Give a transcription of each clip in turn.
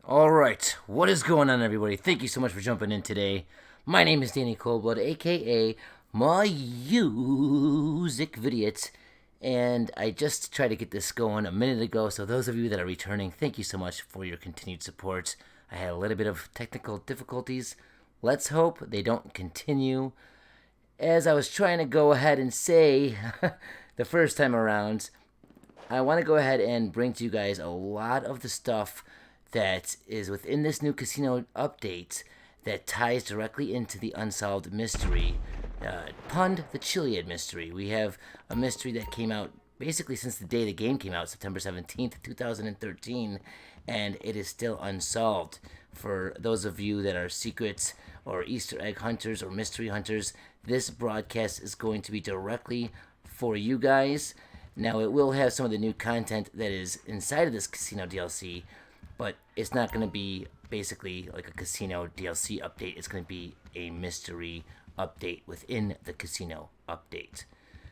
Alright, what is going on, everybody? Thank you so much for jumping in today. My name is Danny Coldblood, aka Music Vidiot, and I just tried to get this going a minute ago, so those of you that are returning, thank you so much for your continued support. I had a little bit of technical difficulties. Let's hope they don't continue. As I was trying to go ahead and say the first time around, I want to go ahead and bring to you guys a lot of the stuff that is within this new casino update that ties directly into the Unsolved mystery, punned the CHILIAD mystery. We have a mystery that came out basically since the day the game came out, September 17th, 2013, and it is still unsolved. For those of you that are secrets or Easter egg hunters or mystery hunters, this broadcast is going to be directly for you guys. Now, it will have some of the new content that is inside of this casino DLC, but it's not going to be basically like a casino DLC update. It's going to be a mystery update within the casino update.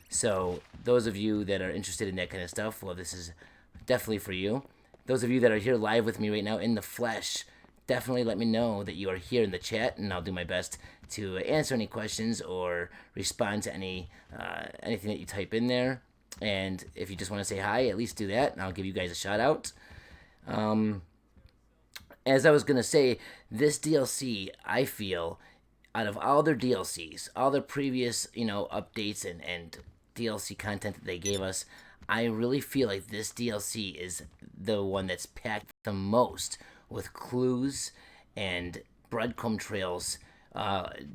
So those of you that are interested in that kind of stuff, well, this is definitely for you. Those of you that are here live with me right now in the flesh, definitely let me know that you are here in the chat, and I'll do my best to answer any questions or respond to anything that you type in there. And if you just want to say hi, at least do that, and I'll give you guys a shout out. As I was going to say, this DLC, I feel, out of all their DLCs, all their previous, updates and DLC content that they gave us, I really feel like this DLC is the one that's packed the most with clues and breadcrumb trails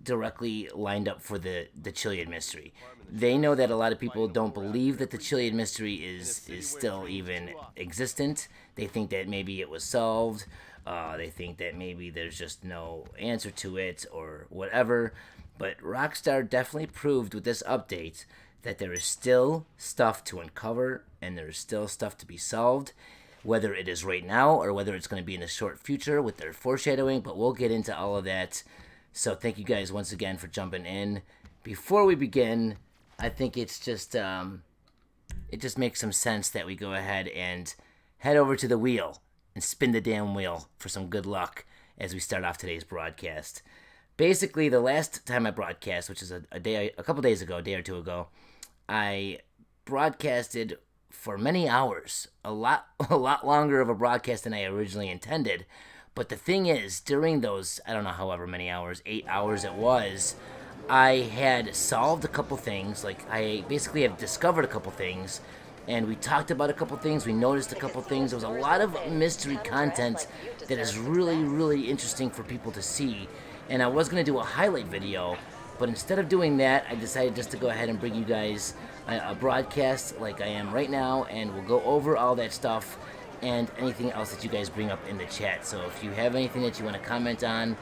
directly lined up for the Chiliad mystery. They know that a lot of people don't believe that the Chiliad mystery is still even existent. They think that maybe it was solved. They think that maybe there's just no answer to it or whatever. But Rockstar definitely proved with this update that there is still stuff to uncover and there is still stuff to be solved, whether it is right now or whether it's going to be in the short future with their foreshadowing, but we'll get into all of that. So thank you guys once again for jumping in. Before we begin, I think it's just it just makes some sense that we go ahead and head over to the wheel and spin the damn wheel for some good luck as we start off today's broadcast. Basically, the last time I broadcast, which is a couple days ago, a day or two ago, I broadcasted for many hours, a lot longer of a broadcast than I originally intended. But the thing is, during those, I don't know, however many hours, 8 hours it was, I had solved a couple things. Like, I basically have discovered a couple things, and we talked about a couple things, we noticed a couple things. There was a lot of mystery content that is really, really interesting for people to see. And I was going to do a highlight video, but instead of doing that, I decided just to go ahead and bring you guys a broadcast like I am right now, and we'll go over all that stuff and anything else that you guys bring up in the chat. So if you have anything that you want to comment on,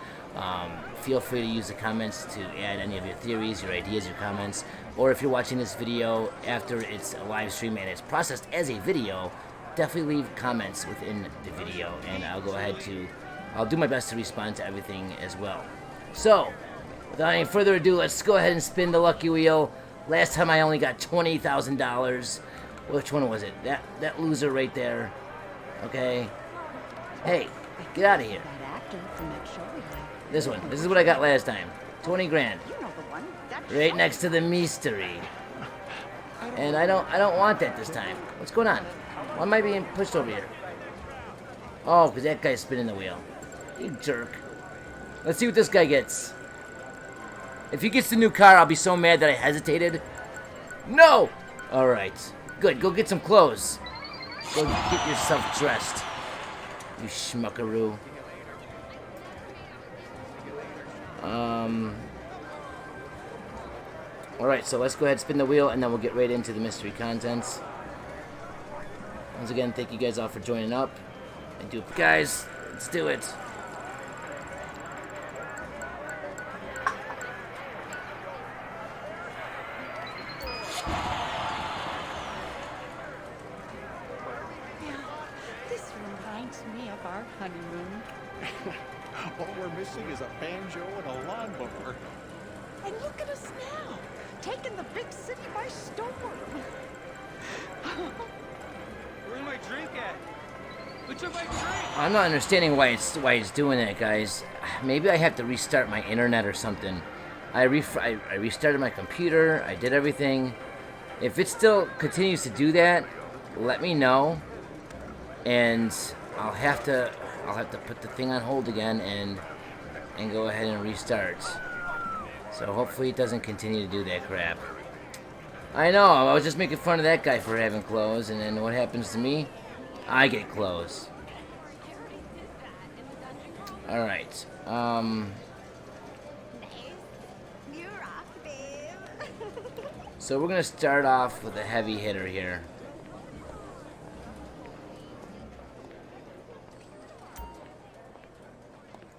feel free to use the comments to add any of your theories, your ideas, your comments. Or if you're watching this video after it's a live stream and it's processed as a video, definitely leave comments within the video, and I'll do my best to respond to everything as well. So, without any further ado, let's go ahead and spin the lucky wheel. Last time I only got $20,000. Which one was it? That loser right there. Okay. Hey, get out of here. This one. This is what I got last time. 20 grand. Right next to the mystery. And I don't want that this time. What's going on? Why am I being pushed over here? Oh, because that guy's spinning the wheel. You jerk. Let's see what this guy gets. If he gets the new car, I'll be so mad that I hesitated. No! Alright. Good. Go get some clothes. Go get yourself dressed. You schmuckaroo. Alright, so let's go ahead and spin the wheel, and then we'll get right into the mystery contents. Once again, thank you guys all for joining up. Guys, let's do it. This reminds me of our honeymoon. All we're missing is a banjo and a lawnmower. And look at us now, taking the big city by storm. Where's my drink at? Who took my drink? I'm not understanding why it's doing that, guys. Maybe I have to restart my internet or something. I restarted my computer. I did everything. If it still continues to do that, let me know, and I'll have to put the thing on hold again and go ahead and restart. So hopefully it doesn't continue to do that crap. I know, I was just making fun of that guy for having clothes, and then what happens to me? I get clothes. Alright, so we're gonna start off with a heavy hitter here.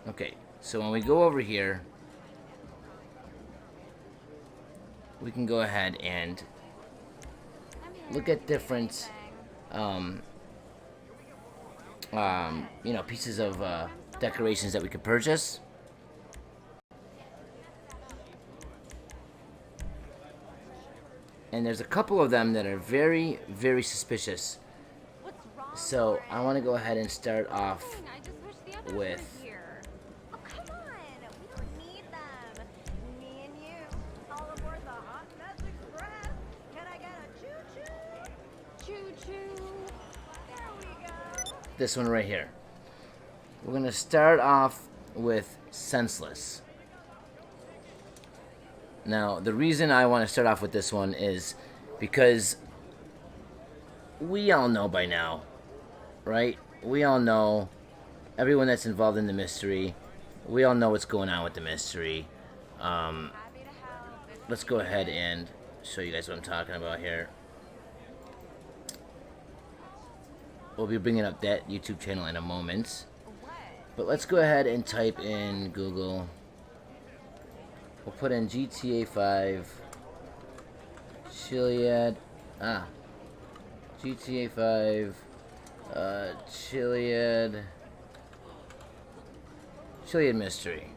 Okay, so when we go over here, we can go ahead and look at different, you know, pieces of decorations that we could purchase. And there's a couple of them that are very, very suspicious. So I want to go ahead and start off with... Oh, come on. We don't need them. Me and you, all aboard the Hot Mess Express. Can I get a choo-choo? Choo-choo. There we go. This one right here. We're going to start off with Senseless. Now, the reason I want to start off with this one is because we all know by now, right? We all know, everyone that's involved in the mystery, we all know what's going on with the mystery. Happy to help. Let's go ahead and show you guys what I'm talking about here. We'll be bringing up that YouTube channel in a moment. But let's go ahead and type in Google. We'll put in GTA5 CHILIAD. GTA5 CHILIAD mystery.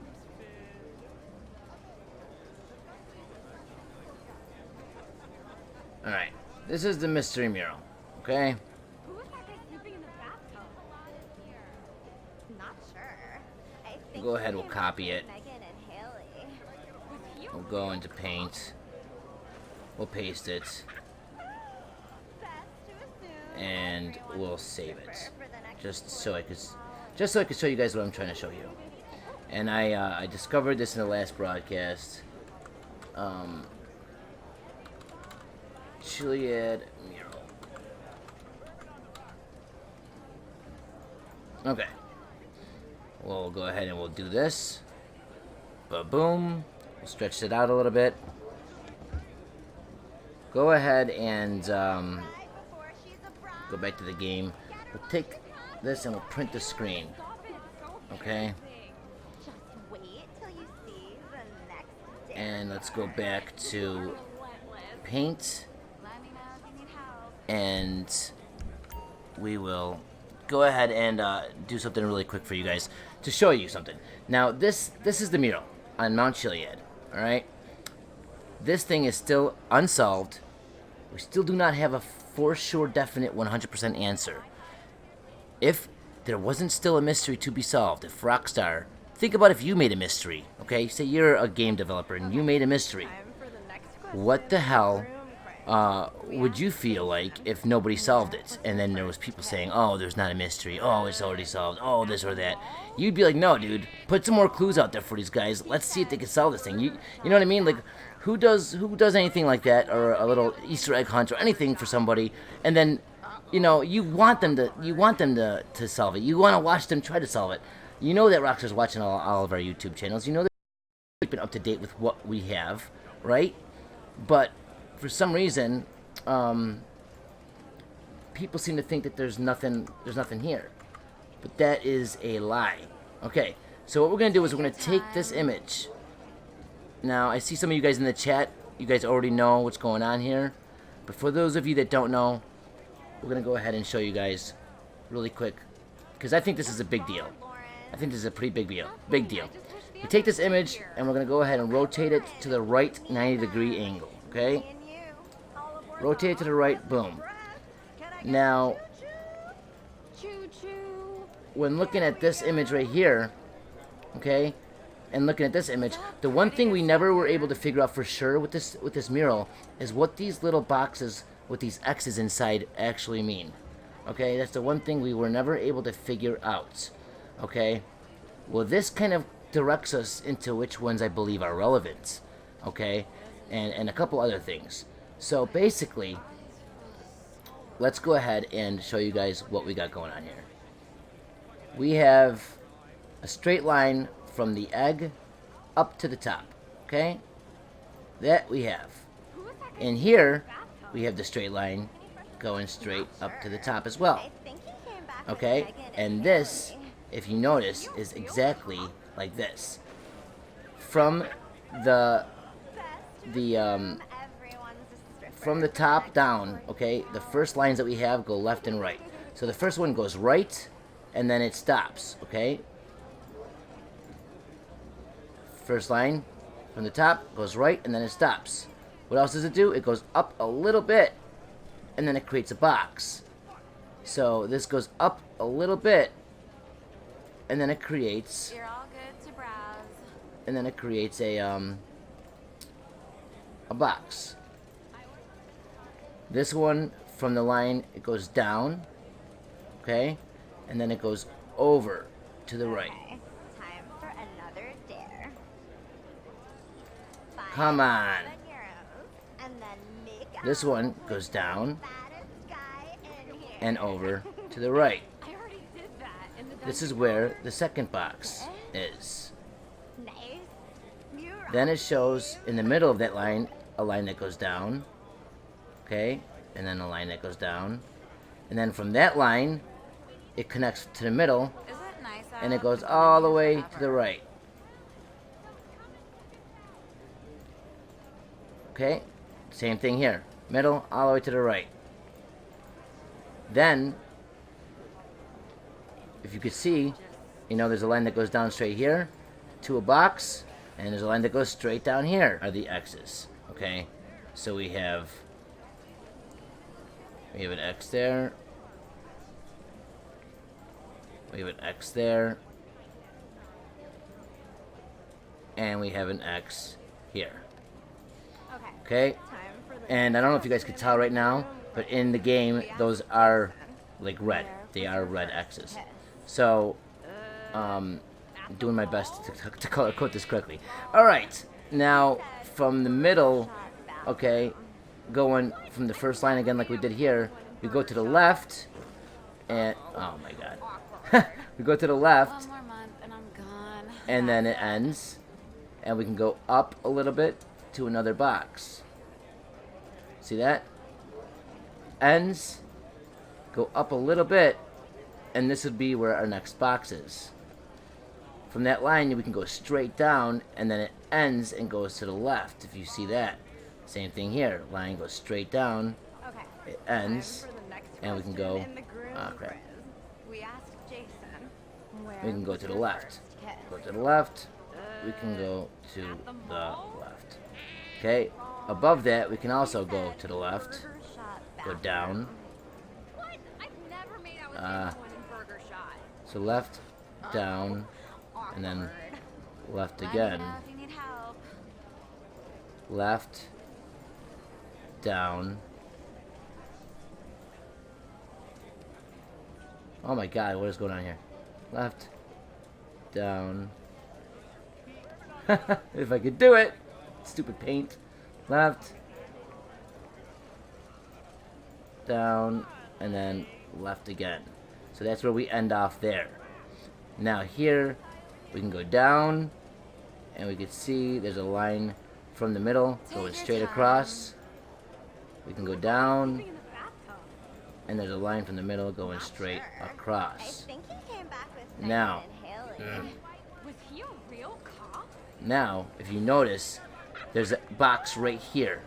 Alright, this is the mystery mural, okay? Who was that guy sleeping in the bathtub? Not sure. I think Go ahead, we'll copy it. Megan and Haley. We'll go into Paint. We'll paste it. Best to assume And everyone's we'll save it. for the next Just so I could show you guys what I'm trying to show you. And I discovered this in the last broadcast. CHILIAD mural. Okay. We'll go ahead and we'll do this. Ba-boom. We'll stretch it out a little bit. Go ahead and right before she's a bride. go back to the game. We'll take this and we'll print the screen. Okay? Just wait till you see the next day. And let's go back to Paint. Let me know if you need help. And we will go ahead and do something really quick for you guys to show you something. Now, this is the mural on Mount Chiliad, all right? This thing is still unsolved. We still do not have a for sure definite 100% answer. If there wasn't still a mystery to be solved, if Rockstar, think about if you made a mystery, okay? Say you're a game developer and you made a mystery. Time for the next question. What the hell Room crack. would you feel like if nobody solved it and then there was people saying, oh, there's not a mystery, oh, it's already solved, oh, this or that? You'd be like, no, dude, put some more clues out there for these guys. Let's see if they can solve this thing. You know what I mean? Like, who does anything like that, or a little Easter egg hunt or anything for somebody, and then, you know, you want them to solve it. You want to watch them try to solve it. You know that Rockstar's watching all of our YouTube channels. You know they're keeping up to date with what we have, right? But for some reason, people seem to think that there's nothing here. But that is a lie. Okay, so what we're going to do is we're going to take this image. Now, I see some of you guys in the chat. You guys already know what's going on here. But for those of you that don't know, we're going to go ahead and show you guys really quick. Because I think this is a big deal. I think this is a pretty big deal. Big deal. We take this image, and we're going to go ahead and rotate it to the right 90-degree angle. Okay? Me and you. All aboard Rotate it to the right. Boom. Can I get Now, choo-choo? when looking at this image right here, okay, and looking at this image, the one thing we never were able to figure out for sure with this mural is what these little boxes with these X's inside actually mean. Okay, that's the one thing we were never able to figure out. Okay, well, this kind of directs us into which ones I believe are relevant. Okay, and a couple other things. So basically, let's go ahead and show you guys what we got going on here. We have a straight line from the egg up to the top, okay? That we have. And here, we have the straight line going straight up to the top as well, I think he came back with okay? Megan And this, if you notice, is exactly like this. From the everyone's a from the top down, okay, the first lines that we have go left and right. So the first one goes right, and then it stops, okay? First line from the top goes right, and then it stops. What else does it do? It goes up a little bit, and then it creates a box. So this goes up a little bit, and then it creates, You're all good to browse. and then it creates a box. This one, from the line, it goes down, okay? And then it goes over to the right. Okay, time for another dare. Come on. 5 euros, and then make This out one goes down the fattest guy in here. and over to the right. I already did that in the This is where the second box is. Then it shows in the middle of that line a line that goes down. Okay, and then a line that goes down. And then from that line, it connects to the middle, Is it nice and it out? goes all the way to the right. Okay, same thing here. Middle, all the way to the right. Then, if you could see, you know, there's a line that goes down straight here to a box, and there's a line that goes straight down here are the X's. Okay, so we have an X there. We have an X there. And we have an X here. Okay? And I don't know if you guys can tell right now, but in the game, those are like red. They are red X's. So, I'm doing my best to color code this correctly. Alright, now from the middle, okay, going from the first line again like we did here, we go to the left, and, oh my god. We go to the left, One more month and I'm gone. and then it ends, and we can go up a little bit to another box. See that? Ends, go up a little bit, and this would be where our next box is. From that line, we can go straight down, and then it ends and goes to the left, if you see that. Same thing here. Line goes straight down, Okay. it ends, Time for the next and we can question go, in the groom ah, crap. quiz. We asked Jason, where We can go was to the your left. first kiss? Go to the left, we can go to the left. Okay, above that, we can also go to the left, Burger shot go bathroom. down, What? I've never made out with Uh, anyone in Burger Shot. so left, down, and then Awkward. left Let again. me know if you need help. Left, down. Oh my god, what is going on here? Left, down. If I could do it! Stupid paint. Left, down, and then left again. So that's where we end off there. Now here, we can go down, and we can see there's a line from the middle going your straight time. across. We can go down, In the bathtub. and there's a line from the middle going Not straight sure. across. I think he came back with Now, Megan and Haley. Was he a real cop? now, if you notice, there's a box right here.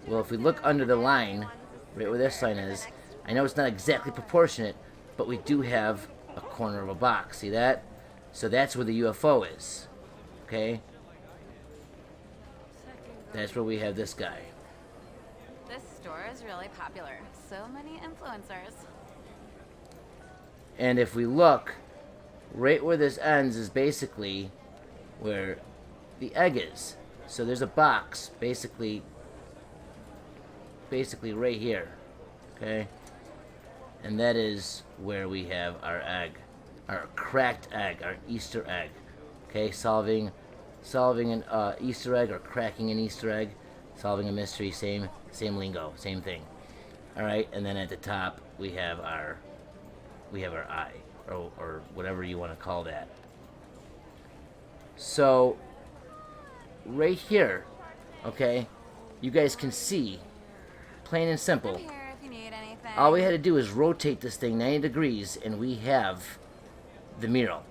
Well, if we look under the line, right where this line is, I know it's not exactly proportionate, but we do have a corner of a box. See that? So that's where the UFO is. Okay? That's where we have this guy. This store is really popular. So many influencers. And if we look, right where this ends is basically where the egg is. So there's a box, basically right here. Okay? And that is where we have our egg. Our cracked egg, our Easter egg. Okay, solving an Easter egg or cracking an Easter egg, solving a mystery, same lingo, same thing. All right, and then at the top we have our eye, or whatever you want to call that. So right here, okay, you guys can see, plain and simple. I'm here if you need anything. All we had to do is rotate this thing 90 degrees, and we have the mural.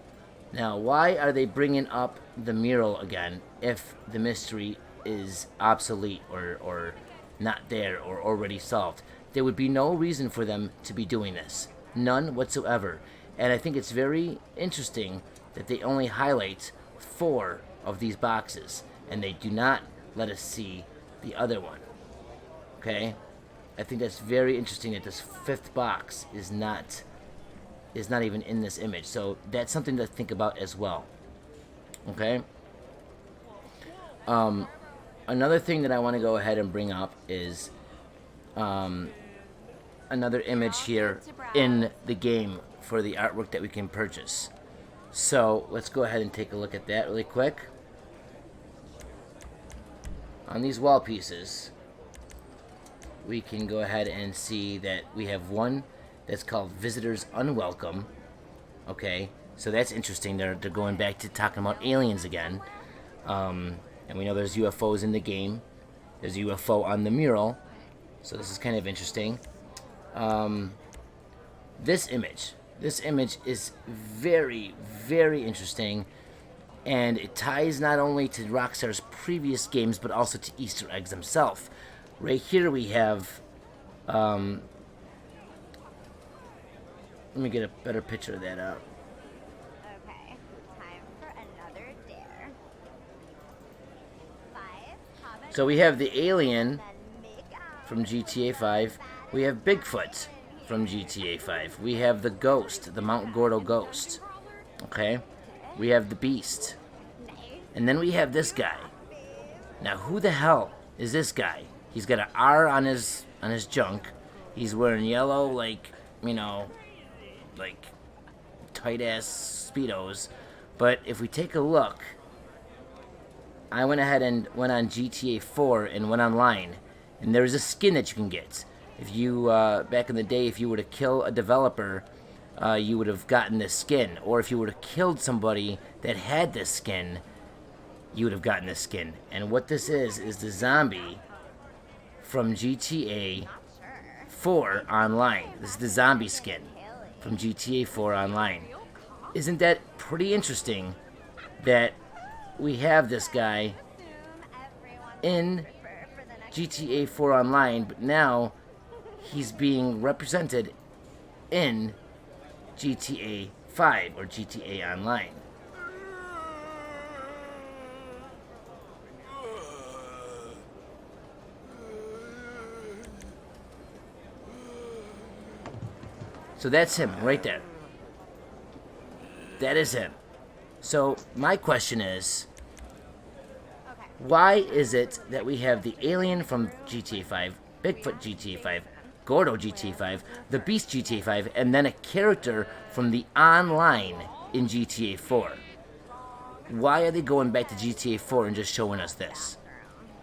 Now, why are they bringing up the mural again if the mystery is obsolete or not there or already solved? There would be no reason for them to be doing this. None whatsoever. And I think it's very interesting that they only highlight 4 of these boxes, and they do not let us see the other one. Okay? I think that's very interesting that this 5th box is not even in this image. So that's something to think about as well. Okay? Another thing that I want to go ahead and bring up is another image here in the game for the artwork that we can purchase. So let's go ahead and take a look at that really quick. On these wall pieces, we can go ahead and see that we have one that's called Visitors Unwelcome. Okay, so that's interesting. They're going back to talking about aliens again. And we know there's UFOs in the game. There's a UFO on the mural. So this is kind of interesting. This image is very, very interesting. And it ties not only to Rockstar's previous games, but also to Easter eggs themselves. Right here we have... let me get a better picture of that up. Okay, time for another dare. 5, comment, So we have the alien then make out. from GTA 5. We have Bigfoot from GTA 5. We have the ghost, the Mount Gordo ghost. Okay? We have the beast. And then we have this guy. Now who the hell is this guy? He's got an R on his junk. He's wearing yellow, like, you know, like tight ass Speedos. But if we take a look, I went ahead and went on GTA 4 and went online, and there's a skin that you can get. If you back in the day, if you were to kill a developer, you would have gotten this skin. Or if you would have killed somebody that had this skin, you would have gotten this skin. And what this is the zombie from GTA 4 Online. This is the zombie skin from GTA 4 Online. Isn't that pretty interesting that we have this guy in GTA 4 Online, but now he's being represented in GTA 5 or GTA Online. So that's him right there. That is him. So my question is, why is it that we have the alien from GTA 5, Bigfoot GTA 5, Gordo GTA 5, the Beast GTA 5, and then a character from the online in GTA 4? Why are they going back to GTA 4 and just showing us this?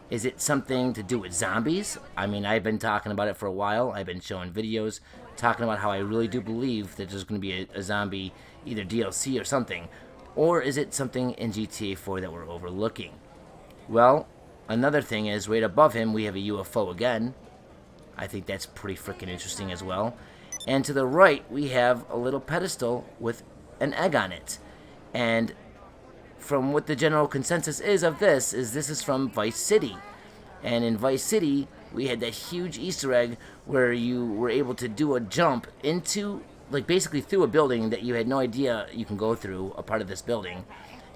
Is it something to do with zombies? I mean, I've been talking about it for a while. I've been showing videos talking about how I really do believe that there's going to be a zombie, either DLC or something. Or is it something in GTA 4 that we're overlooking? Well, another thing is, right above him, we have a UFO again. I think that's pretty freaking interesting as well. And to the right, we have a little pedestal with an egg on it. And from what the general consensus is of this is from Vice City. And in Vice City, we had that huge Easter egg where you were able to do a jump into, like, basically through a building that you had no idea you can go through, a part of this building.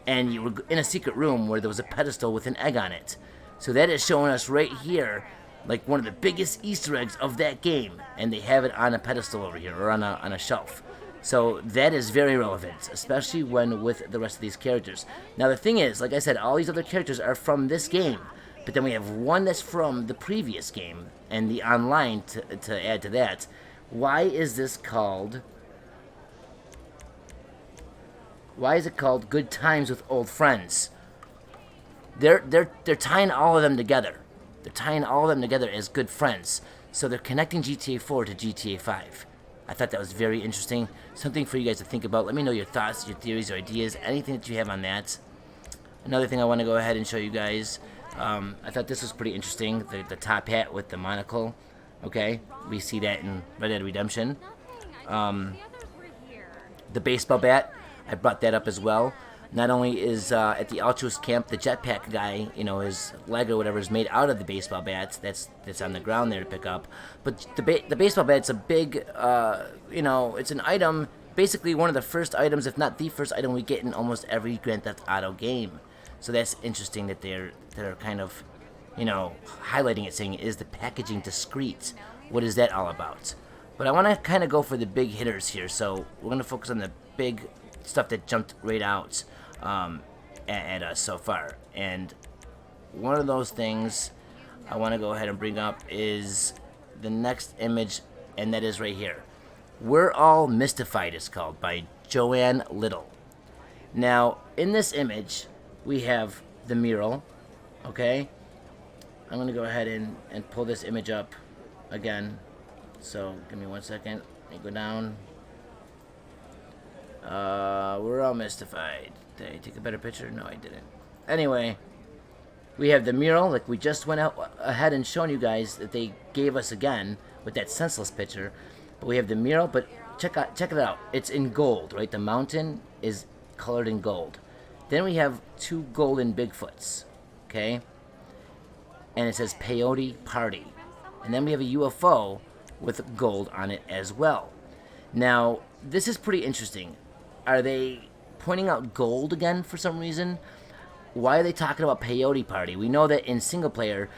And you were in a secret room where there was a pedestal with an egg on it. So that is showing us right here, like, one of the biggest Easter eggs of that game. And they have it on a pedestal over here, or on a shelf. So that is very relevant, especially when with the rest of these characters. Now the thing is, like I said, all these other characters are from this game. But then we have one that's from the previous game, and the online to add to that. Why is this called... Why is it called Good Times with Old Friends? They're tying all of them together. They're tying all of them together as good friends. So they're connecting GTA 4 to GTA 5. I thought that was very interesting. Something for you guys to think about. Let me know your thoughts, your theories, your ideas, anything that you have on that. Another thing I want to go ahead and show you guys. I thought this was pretty interesting. The top hat with the monocle. Okay, we see that in Red Dead Redemption. The baseball bat, I brought that up as well. Not only is at the altruist camp, the jetpack guy, you know, his leg or whatever is made out of the baseball bats. That's on the ground there to pick up. But the baseball bat's a big, you know, it's an item, basically one of the first items, if not the first item we get in almost every Grand Theft Auto game. So that's interesting that they're kind of, you know, highlighting it, saying, is the packaging discreet? What is that all about? But I want to kind of go for the big hitters here. So we're going to focus on the big stuff that jumped right out at us so far. And one of those things I want to go ahead and bring up is the next image, and that is right here. We're All Mystified is called, by Joanne Little. Now, in this image, we have the mural, okay? I'm going to go ahead and pull this image up again. So, give me 1 second. Let me go down. We're all mystified. Did I take a better picture? No, I didn't. Anyway, We have the mural, like we just went out ahead and shown you guys that they gave us again with that senseless picture. But we have the mural, but check it out. It's in gold, right? The mountain is colored in gold. Then we have two golden Bigfoots, okay? And it says Peyote Party. And then we have a UFO with gold on it as well. Now, this is pretty interesting. Are they pointing out gold again for some reason? Why are they talking about Peyote Party? We know that in single player,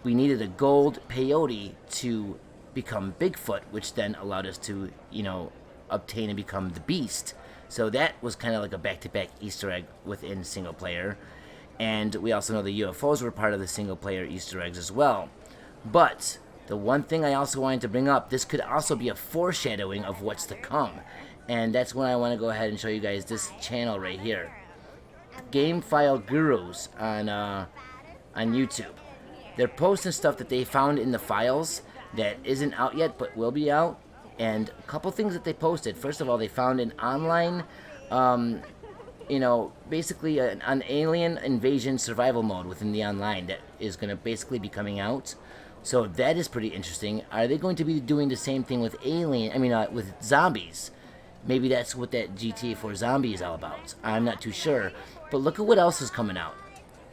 we needed a gold peyote to become Bigfoot, which then allowed us to, you know, obtain and become the Beast. So that was kind of like a back-to-back Easter egg within single player. And we also know the UFOs were part of the single player Easter eggs as well. But the one thing I also wanted to bring up, this could also be a foreshadowing of what's to come. And that's when I want to go ahead and show you guys this channel right here. Game File Gurus on YouTube. They're posting stuff that they found in the files that isn't out yet but will be out. And a couple things that they posted. First of all, they found an online, you know, basically an alien invasion survival mode within the online that is going to basically be coming out. So that is pretty interesting. Are they going to be doing the same thing with with zombies? Maybe that's what that GTA4 zombie is all about. I'm not too sure. But look at what else is coming out.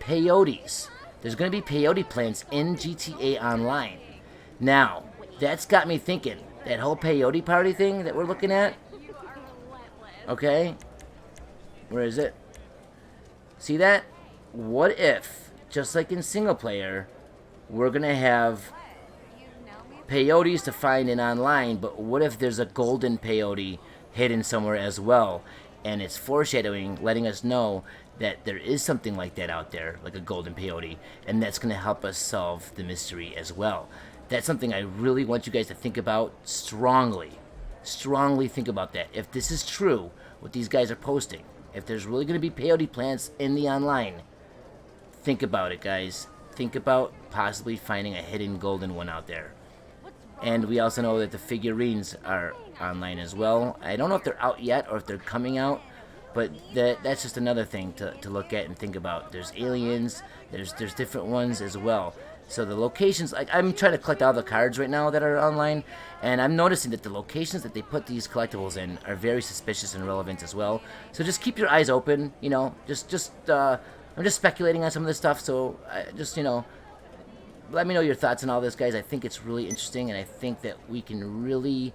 Peyotes. There's going to be peyote plants in GTA Online. Now, that's got me thinking. That whole peyote party thing that we're looking at. Okay. Where is it? See that? What if, just like in single player, we're going to have peyotes to find in online, but what if there's a golden peyote hidden somewhere as well? And it's foreshadowing, letting us know that there is something like that out there, like a golden peyote, and that's going to help us solve the mystery as well. That's something I really want you guys to think about strongly. Strongly think about that. If this is true, what these guys are posting, if there's really going to be peyote plants in the online, think about it, guys. Think about possibly finding a hidden golden one out there. And we also know that the figurines are online as well. I don't know if they're out yet or if they're coming out, but that's just another thing to look at and think about. There's aliens, there's different ones as well. So the locations, like I'm trying to collect all the cards right now that are online, and I'm noticing that the locations that they put these collectibles in are very suspicious and relevant as well. So just keep your eyes open, you know, I'm just speculating on some of this stuff, so let me know your thoughts on all this, guys. I think it's really interesting, and I think that we can really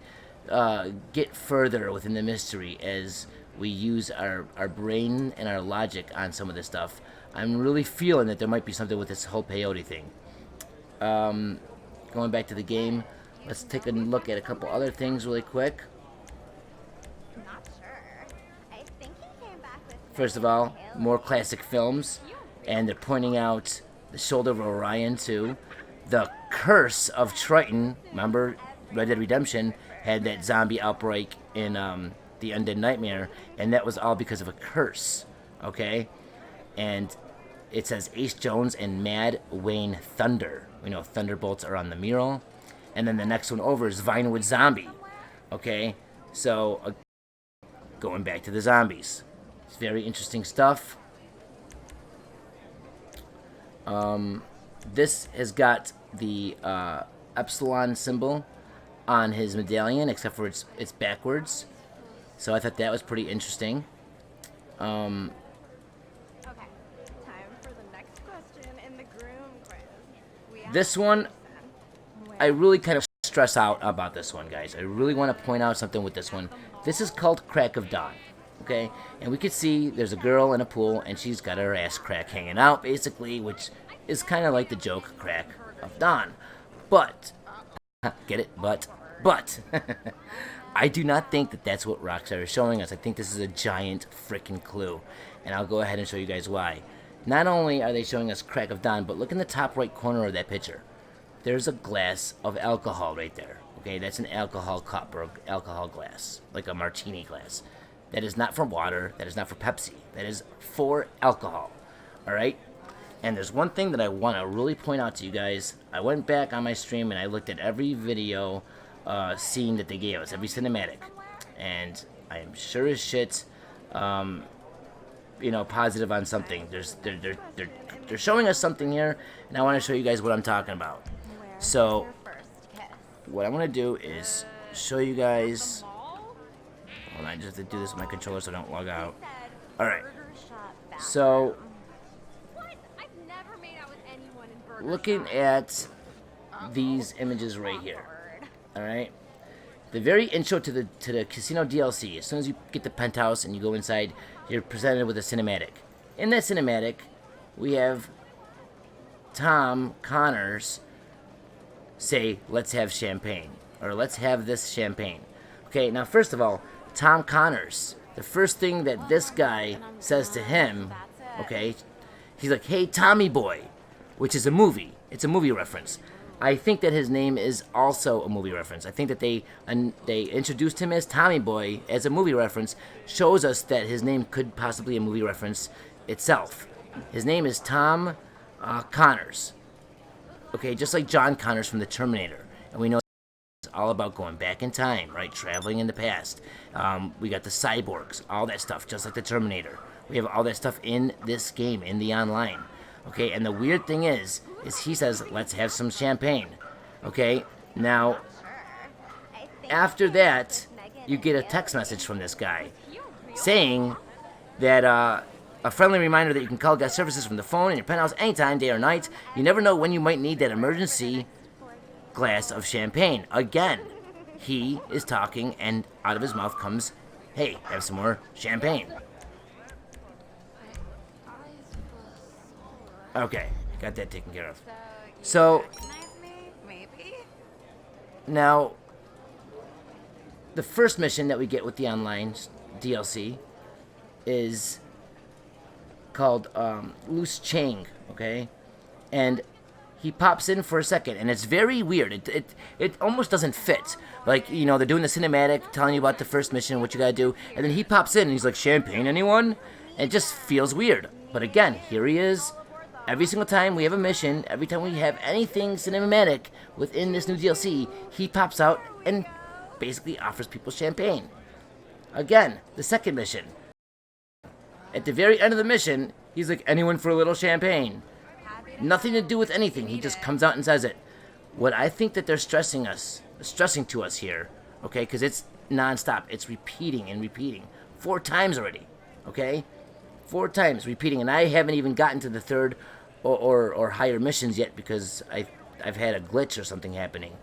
get further within the mystery as we use our brain and our logic on some of this stuff. I'm really feeling that there might be something with this whole peyote thing. Going back to the game, let's take a look at a couple other things really quick. Not sure. I think he came back with First of all, more classic films, and they're pointing out the Shoulder of Orion too. The Curse of Triton. Remember, Red Dead Redemption had that zombie outbreak in the Undead Nightmare, and that was all because of a curse. Okay, and it says Ace Jones and Mad Wayne Thunder. We know Thunderbolts are on the mural. And then the next one over is Vinewood Zombie. Okay, so going back to the zombies. It's very interesting stuff. This has got the Epsilon symbol on his medallion, except for it's backwards. So I thought that was pretty interesting. Okay, time for the next question in the groom quiz. This one, I really kind of stress out about this one, guys. I really want to point out something with this one. This is called Crack of Dawn, okay? And we can see there's a girl in a pool, and she's got her ass crack hanging out, basically, which is kind of like the joke, Crack of Dawn. But, get it? But, I do not think that that's what ROCKSTAR is showing us. I think this is a giant freaking clue, and I'll go ahead and show you guys why. Not only are they showing us Crack of Dawn, but look in the top right corner of that picture. There's a glass of alcohol right there. Okay, that's an alcohol cup or alcohol glass, like a martini glass. That is not for water. That is not for Pepsi. That is for alcohol. All right? And there's one thing that I want to really point out to you guys. I went back on my stream and I looked at every video scene that they gave us, every cinematic. And I am sure as shit positive on something. They're showing us something here, and I want to show you guys what I'm talking about. So what I'm gonna do is show you guys. Hold on, I just have to do this with my controller so I don't log out. All right. So looking at these images right here. All right. The very intro to the casino DLC. As soon as you get the penthouse and you go inside, you're presented with a cinematic. In that cinematic, we have Tom Connors say, "Let's have champagne," or "Let's have this champagne." Okay, now first of all, Tom Connors, the first thing that this guy says to him, okay, he's like, "Hey, Tommy boy," which is a movie. It's a movie reference. I think that his name is also a movie reference. I think that they introduced him as Tommy Boy as a movie reference, shows us that his name could possibly be a movie reference itself. His name is Tom Connors. Okay, just like John Connors from the Terminator. And we know it's all about going back in time, right? Traveling in the past. We got the cyborgs, all that stuff, just like the Terminator. We have all that stuff in this game, in the online. Okay, and the weird thing is he says, "Let's have some champagne." Okay, now, after that, you get a text message from this guy saying that a friendly reminder that you can call guest services from the phone in your penthouse anytime, day or night. You never know when you might need that emergency glass of champagne. Again, he is talking, and out of his mouth comes, "Hey, have some more champagne." Okay, got that taken care of. So, now, the first mission that we get with the online DLC is called Loose Chang, okay? And he pops in for a second, and it's very weird. It almost doesn't fit. Like, they're doing the cinematic, telling you about the first mission, what you gotta do, and then he pops in, and he's like, "Champagne, anyone?" And it just feels weird. But again, here he is. Every single time we have a mission, every time we have anything cinematic within this new DLC, he pops out and basically offers people champagne. Again, the second mission. At the very end of the mission, he's like, "Anyone for a little champagne?" Nothing to do with anything. He just comes out and says it. What I think that they're stressing to us here, okay, because it's nonstop. It's repeating and repeating. 4 times already, okay? 4 times repeating, and I haven't even gotten to the third or higher missions yet because I've had a glitch or something happening.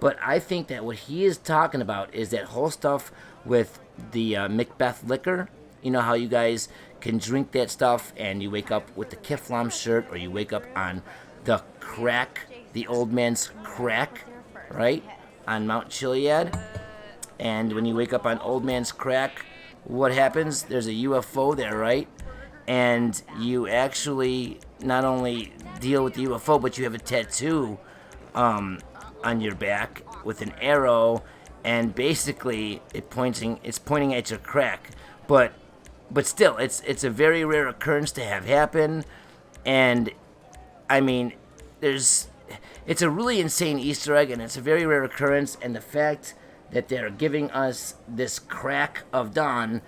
But I think that what he is talking about is that whole stuff with the Macbeth liquor. You know how you guys can drink that stuff and you wake up with the Kiflam shirt, or you wake up on the crack, the old man's crack, right? On Mount Chiliad. And when you wake up on old man's crack, what happens? There's a UFO there, right? And you actually not only deal with the UFO, but you have a tattoo on your back with an arrow, and basically it's pointing at your crack. But still, it's a very rare occurrence to have happen, and I mean, it's a really insane Easter egg, and it's a very rare occurrence, and the fact that they're giving us this crack of dawn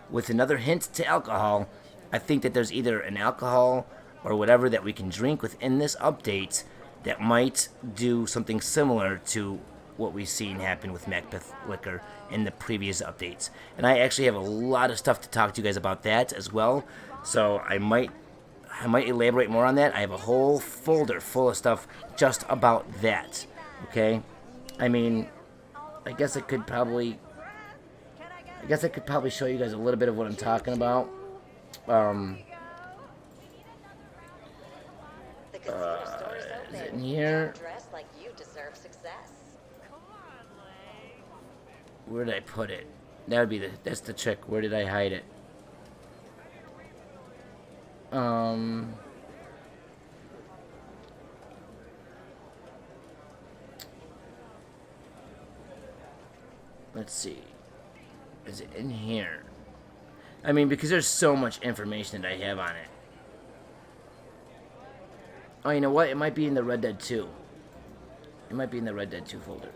with another hint to alcohol, I think that there's either an alcohol or whatever that we can drink within this update that might do something similar to what we've seen happen with Macbeth liquor in the previous updates. And I actually have a lot of stuff to talk to you guys about that as well, so I might elaborate more on that. I have a whole folder full of stuff just about that, okay? I mean, I guess I could probably show you guys a little bit of what I'm talking about. Is it in here? Where did I put it? That's the trick. Where did I hide it? Let's see. Is it in here? I mean, because there's so much information that I have on it. Oh, you know what? It might be in the Red Dead 2. It might be in the Red Dead 2 folder.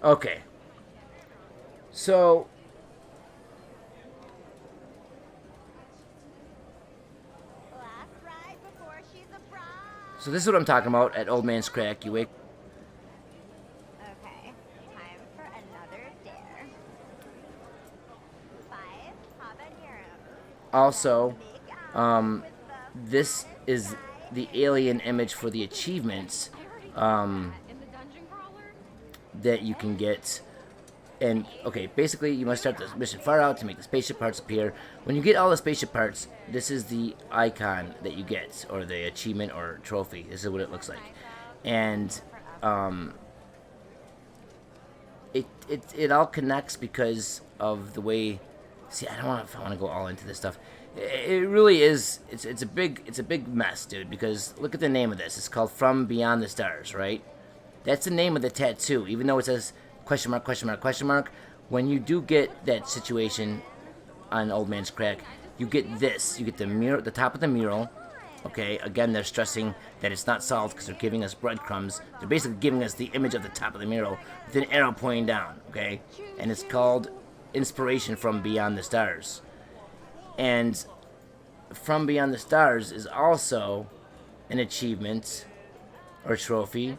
Okay. So Last ride before she's a bride. so this is what I'm talking about at Old Man's Crack. You wake. Okay, time for another dare. 5 habaneros. Also, Big um, with the this is the alien image for the achievements um, In the dungeon crawler? that you can get. And, okay, basically you must start this mission far out to make the spaceship parts appear. When you get all the spaceship parts, this is the icon that you get, or the achievement or trophy. This is what it looks like. And it all connects because of the way. See, I don't want to go all into this stuff. It really is. It's a big mess, dude. Because look at the name of this. It's called From Beyond the Stars, right? That's the name of the tattoo, even though it says question mark, question mark, question mark. When you do get that situation on Old Man's Crack, you get this. You get the mural, the top of the mural. Okay, again, they're stressing that it's not solved because they're giving us breadcrumbs. They're basically giving us the image of the top of the mural with an arrow pointing down. Okay, and it's called Inspiration from Beyond the Stars. And From Beyond the Stars is also an achievement or trophy